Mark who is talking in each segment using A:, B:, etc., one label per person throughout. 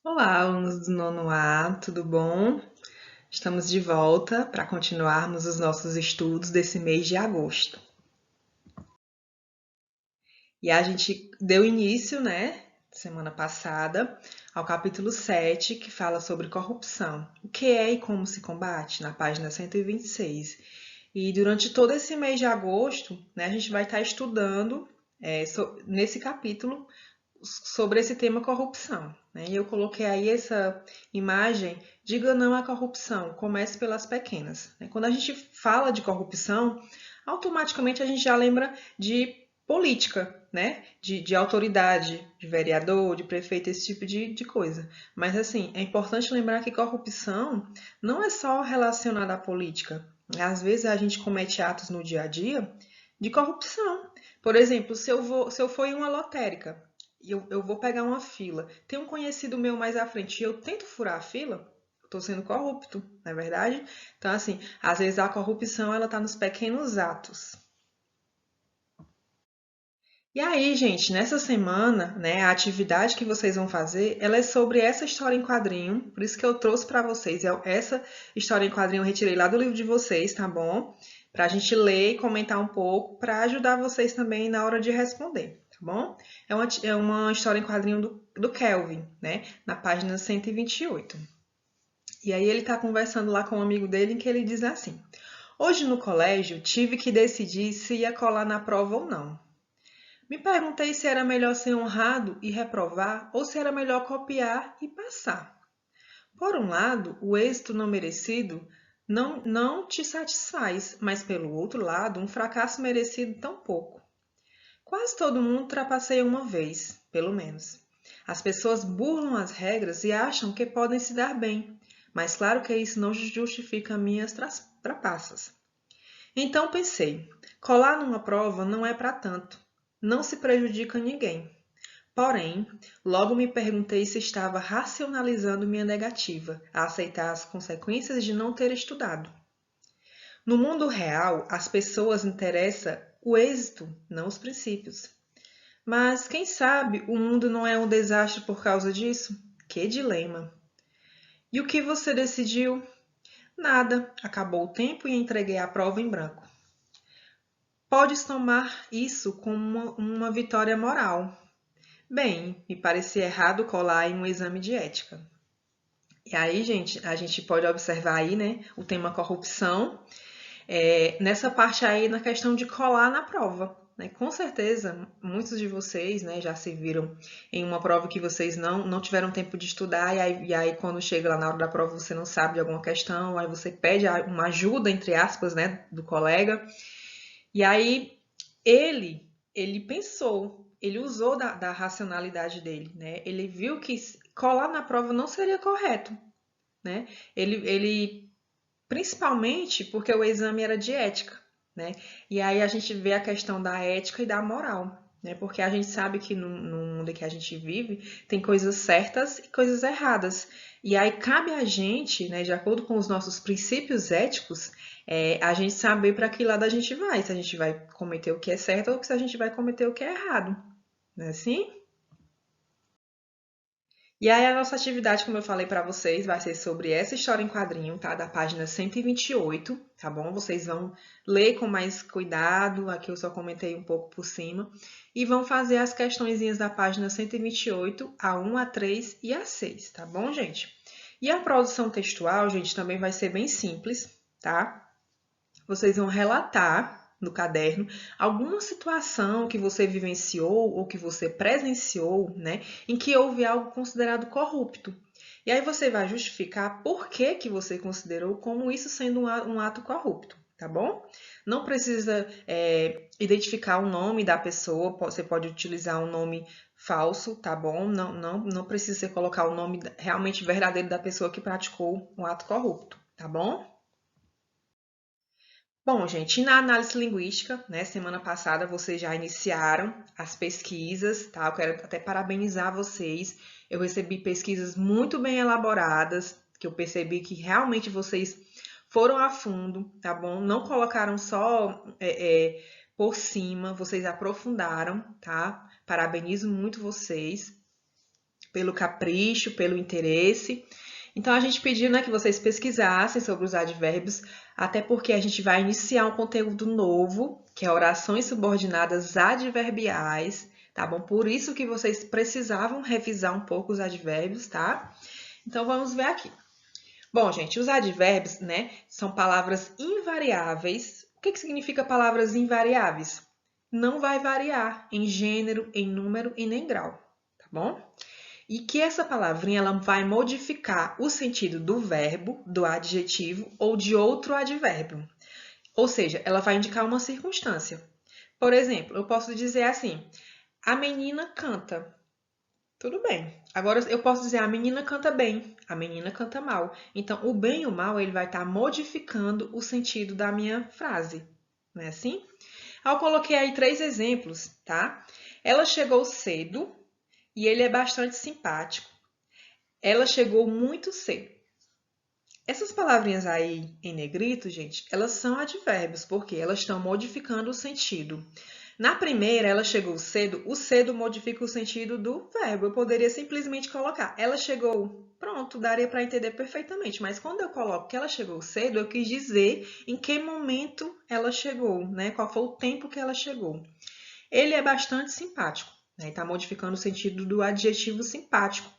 A: Olá, alunos do nono A, tudo bom? Estamos de volta para continuarmos os nossos estudos desse mês de agosto. E a gente deu início, semana passada, ao capítulo 7, que fala sobre corrupção. O que é e como se combate, na página 126. E durante todo esse mês de agosto, a gente vai estar estudando nesse capítulo sobre esse tema corrupção. E eu coloquei aí essa imagem, diga não à corrupção, comece pelas pequenas. Quando a gente fala de corrupção, automaticamente a gente já lembra de política, de autoridade, de vereador, de prefeito, esse tipo de coisa. Mas assim, é importante lembrar que corrupção não é só relacionada à política. Às vezes a gente comete atos no dia a dia de corrupção. Por exemplo, se eu for em uma lotérica e eu vou pegar uma fila, tem um conhecido meu mais à frente e eu tento furar a fila, eu estou sendo corrupto, não é verdade? Então, assim, às vezes a corrupção ela está nos pequenos atos. E aí, gente, nessa semana, a atividade que vocês vão fazer, ela é sobre essa história em quadrinho, por isso que eu trouxe para vocês. Essa história em quadrinho eu retirei lá do livro de vocês, tá bom? Para a gente ler e comentar um pouco, para ajudar vocês também na hora de responder, tá bom? É uma história em quadrinho do Kelvin, na página 128. E aí ele tá conversando lá com um amigo dele em que ele diz assim: Hoje no colégio tive que decidir se ia colar na prova ou não. Me perguntei se era melhor ser honrado e reprovar ou se era melhor copiar e passar. Por um lado, o êxito não merecido não te satisfaz, mas pelo outro lado, um fracasso merecido tampouco. Quase todo mundo trapaceia uma vez, pelo menos. As pessoas burlam as regras e acham que podem se dar bem, mas claro que isso não justifica minhas trapaças. Então pensei, colar numa prova não é para tanto, não se prejudica ninguém. Porém, logo me perguntei se estava racionalizando minha negativa a aceitar as consequências de não ter estudado. No mundo real, as pessoas interessa o êxito, não os princípios. Mas quem sabe o mundo não é um desastre por causa disso? Que dilema! E o que você decidiu? Nada, acabou o tempo e entreguei a prova em branco. Podes tomar isso como uma vitória moral. Bem, me parecia errado colar em um exame de ética. E aí, gente, a gente pode observar aí, o tema corrupção, nessa parte aí na questão de colar na prova. Com certeza, muitos de vocês, já se viram em uma prova que vocês não tiveram tempo de estudar, e aí quando chega lá na hora da prova você não sabe de alguma questão, aí você pede uma ajuda, entre aspas, do colega, e aí ele pensou, ele usou da racionalidade dele, Ele viu que colar na prova não seria correto, Ele principalmente porque o exame era de ética, E aí a gente vê a questão da ética e da moral, Porque a gente sabe que no mundo em que a gente vive tem coisas certas e coisas erradas. E aí cabe a gente, de acordo com os nossos princípios éticos, a gente saber para que lado a gente vai, se a gente vai cometer o que é certo ou se a gente vai cometer o que é errado, não é assim? E aí a nossa atividade, como eu falei para vocês, vai ser sobre essa história em quadrinho, tá? Da página 128, tá bom? Vocês vão ler com mais cuidado, aqui eu só comentei um pouco por cima, e vão fazer as questõezinhas da página 128, a 1, a 3 e a 6, tá bom, gente? E a produção textual, gente, também vai ser bem simples, tá? Vocês vão relatar no caderno alguma situação que você vivenciou ou que você presenciou, em que houve algo considerado corrupto. E aí você vai justificar por que que você considerou como isso sendo um ato corrupto, tá bom? Não precisa identificar o nome da pessoa, você pode utilizar um nome falso, tá bom? Não precisa você colocar o nome realmente verdadeiro da pessoa que praticou um ato corrupto, tá bom? Bom, gente, na análise linguística, semana passada vocês já iniciaram as pesquisas, tá? Eu quero até parabenizar vocês. Eu recebi pesquisas muito bem elaboradas, que eu percebi que realmente vocês foram a fundo, tá bom? Não colocaram só por cima, vocês aprofundaram, tá? Parabenizo muito vocês. pelo capricho, pelo interesse. Então, a gente pediu, né, que vocês pesquisassem sobre os advérbios, até porque a gente vai iniciar um conteúdo novo, que é orações subordinadas adverbiais, tá bom? Por isso que vocês precisavam revisar um pouco os advérbios, tá? Então, vamos ver aqui. Bom, gente, os advérbios, né, são palavras invariáveis. O que significa palavras invariáveis? Não vai variar em gênero, em número e nem grau, tá bom? E que essa palavrinha ela vai modificar o sentido do verbo, do adjetivo ou de outro advérbio. Ou seja, ela vai indicar uma circunstância. Por exemplo, eu posso dizer assim: a menina canta. Tudo bem. Agora eu posso dizer a menina canta bem, a menina canta mal. Então, o bem e o mal ele vai estar modificando o sentido da minha frase. Não é assim? Eu coloquei aí 3 exemplos, tá? Ela chegou cedo e ele é bastante simpático. Ela chegou muito cedo. Essas palavrinhas aí em negrito, gente, elas são advérbios, porque elas estão modificando o sentido. Na primeira, ela chegou cedo, o cedo modifica o sentido do verbo. Eu poderia simplesmente colocar, ela chegou, pronto, daria para entender perfeitamente. Mas quando eu coloco que ela chegou cedo, eu quis dizer em que momento ela chegou, né? Qual foi o tempo que ela chegou. Ele é bastante simpático, né? Está modificando o sentido do adjetivo simpático.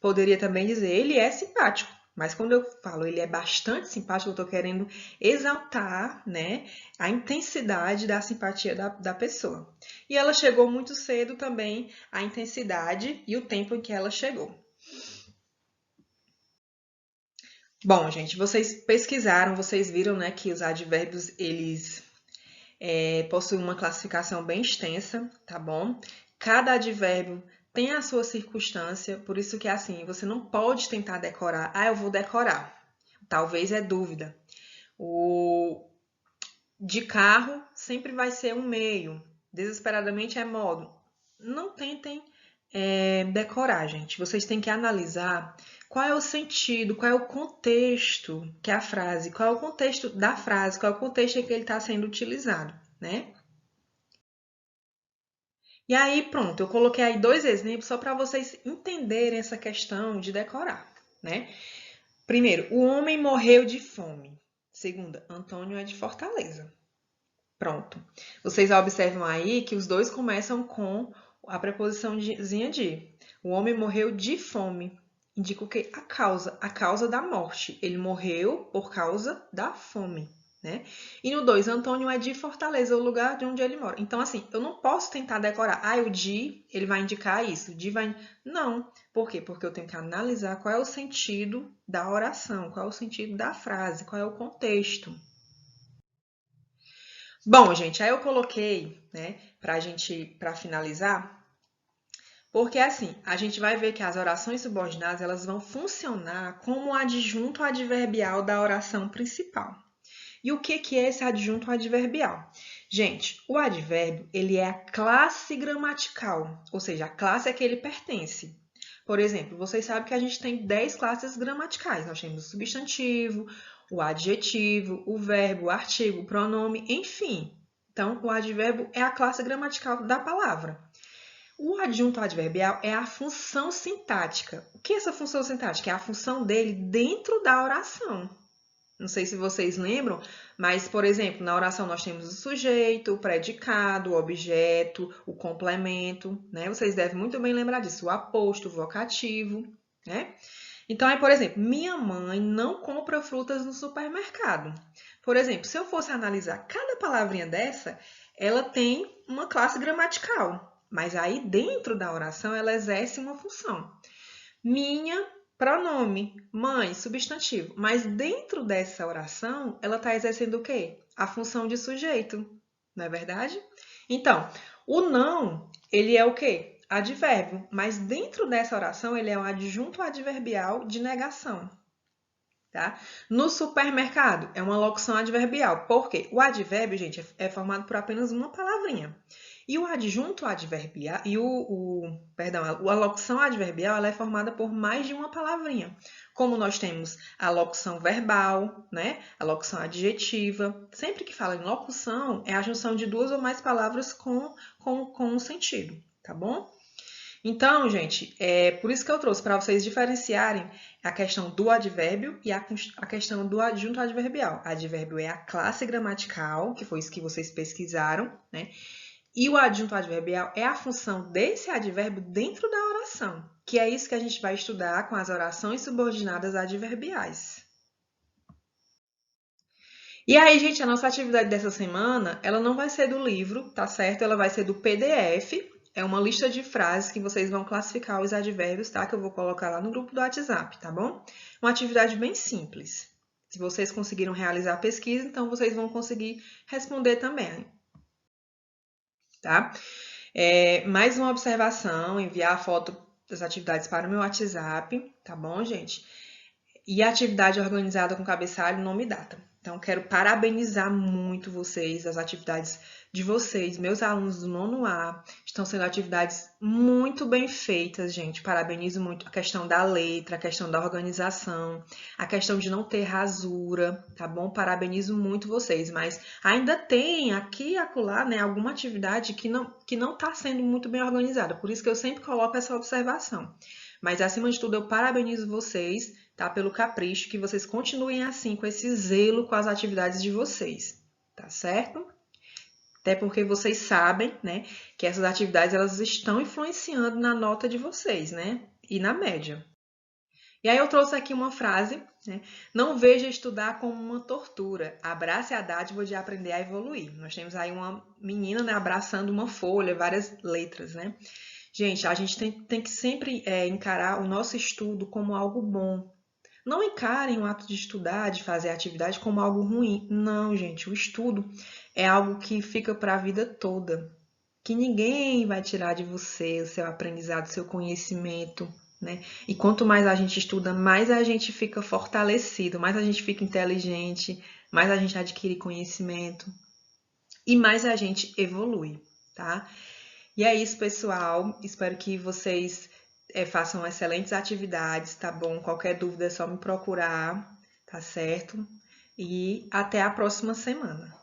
A: Poderia também dizer, ele é simpático. Mas quando eu falo ele é bastante simpático, eu estou querendo exaltar, né, a intensidade da simpatia da pessoa. E ela chegou muito cedo também, a intensidade e o tempo em que ela chegou. Bom, gente, vocês pesquisaram, vocês viram, né, que os advérbios, eles possuem uma classificação bem extensa, tá bom? Cada advérbio tem a sua circunstância, por isso que assim, você não pode tentar decorar. Ah, eu vou decorar. Talvez é dúvida. O de carro sempre vai ser um meio. Desesperadamente é modo. Não tentem decorar, gente. Vocês têm que analisar qual é o sentido, qual é o contexto que é a frase, qual é o contexto da frase, qual é o contexto em que ele está sendo utilizado, né? E aí, pronto, eu coloquei aí 2 exemplos só para vocês entenderem essa questão de decorar, né? Primeiro, o homem morreu de fome. Segunda, Antônio é de Fortaleza. Pronto. Vocês observam aí que os dois começam com a preposiçãozinha de. O homem morreu de fome. Indica o quê? A causa da morte. Ele morreu por causa da fome, né? E no 2, Antônio é de Fortaleza, o lugar de onde ele mora. Então, assim, eu não posso tentar decorar. Ah, o de, ele vai indicar isso. O de vai... Não. Por quê? Porque eu tenho que analisar qual é o sentido da oração, qual é o sentido da frase, qual é o contexto. Bom, gente, aí eu coloquei, né, para finalizar, porque assim, a gente vai ver que as orações subordinadas, elas vão funcionar como adjunto adverbial da oração principal. E o que é esse adjunto adverbial? Gente, o advérbio, ele é a classe gramatical, ou seja, a classe a que ele pertence. Por exemplo, vocês sabem que a gente tem 10 classes gramaticais. Nós temos o substantivo, o adjetivo, o verbo, o artigo, o pronome, enfim. Então, o advérbio é a classe gramatical da palavra. O adjunto adverbial é a função sintática. O que é essa função sintática? É a função dele dentro da oração. Não sei se vocês lembram, mas, por exemplo, na oração nós temos o sujeito, o predicado, o objeto, o complemento, né? Vocês devem muito bem lembrar disso, o aposto, o vocativo, né? Então, aí, por exemplo, minha mãe não compra frutas no supermercado. Por exemplo, se eu fosse analisar cada palavrinha dessa, ela tem uma classe gramatical, mas aí dentro da oração ela exerce uma função. Minha, pronome, mãe, substantivo. Mas dentro dessa oração, ela está exercendo o quê? A função de sujeito, não é verdade? Então, o não, ele é o quê? Advérbio, mas dentro dessa oração ele é um adjunto adverbial de negação. Tá? No supermercado, é uma locução adverbial. Por quê? O advérbio, gente, é formado por apenas uma palavrinha. E o adjunto adverbial, a locução adverbial, ela é formada por mais de uma palavrinha. Como nós temos a locução verbal, né? A locução adjetiva. Sempre que fala em locução, é a junção de 2 ou mais palavras com um sentido, tá bom? Então, gente, é por isso que eu trouxe para vocês diferenciarem a questão do advérbio e a questão do adjunto adverbial. Advérbio é a classe gramatical, que foi isso que vocês pesquisaram, né? E o adjunto adverbial é a função desse advérbio dentro da oração, que é isso que a gente vai estudar com as orações subordinadas adverbiais. E aí, gente, a nossa atividade dessa semana, ela não vai ser do livro, tá certo? Ela vai ser do PDF. É uma lista de frases que vocês vão classificar os advérbios, tá? Que eu vou colocar lá no grupo do WhatsApp, tá bom? Uma atividade bem simples. Se vocês conseguiram realizar a pesquisa, então vocês vão conseguir responder também, tá? Mais uma observação, enviar a foto das atividades para o meu WhatsApp, tá bom, gente? E a atividade organizada com cabeçalho, nome e data. Então, quero parabenizar muito vocês, as atividades de vocês, meus alunos do nono A. Estão sendo atividades muito bem feitas, gente. Parabenizo muito a questão da letra, a questão da organização, a questão de não ter rasura, tá bom? Parabenizo muito vocês, mas ainda tem aqui e acolá, né, alguma atividade que não está sendo muito bem organizada. Por isso que eu sempre coloco essa observação. Mas, acima de tudo, eu parabenizo vocês, tá? Pelo capricho, que vocês continuem assim, com esse zelo com as atividades de vocês, tá certo? Até porque vocês sabem, né, que essas atividades elas estão influenciando na nota de vocês, né? E na média. E aí eu trouxe aqui uma frase, né? Não veja estudar como uma tortura. Abrace a dádiva de aprender a evoluir. Nós temos aí uma menina, né, abraçando uma folha, várias letras, né? Gente, a gente tem que sempre encarar o nosso estudo como algo bom. Não encarem o ato de estudar, de fazer atividade como algo ruim. Não, gente, o estudo é algo que fica para a vida toda. Que ninguém vai tirar de você o seu aprendizado, o seu conhecimento, né? E quanto mais a gente estuda, mais a gente fica fortalecido, mais a gente fica inteligente, mais a gente adquire conhecimento e mais a gente evolui, tá? E é isso, pessoal. Espero que vocês façam excelentes atividades, tá bom? Qualquer dúvida é só me procurar, tá certo? E até a próxima semana.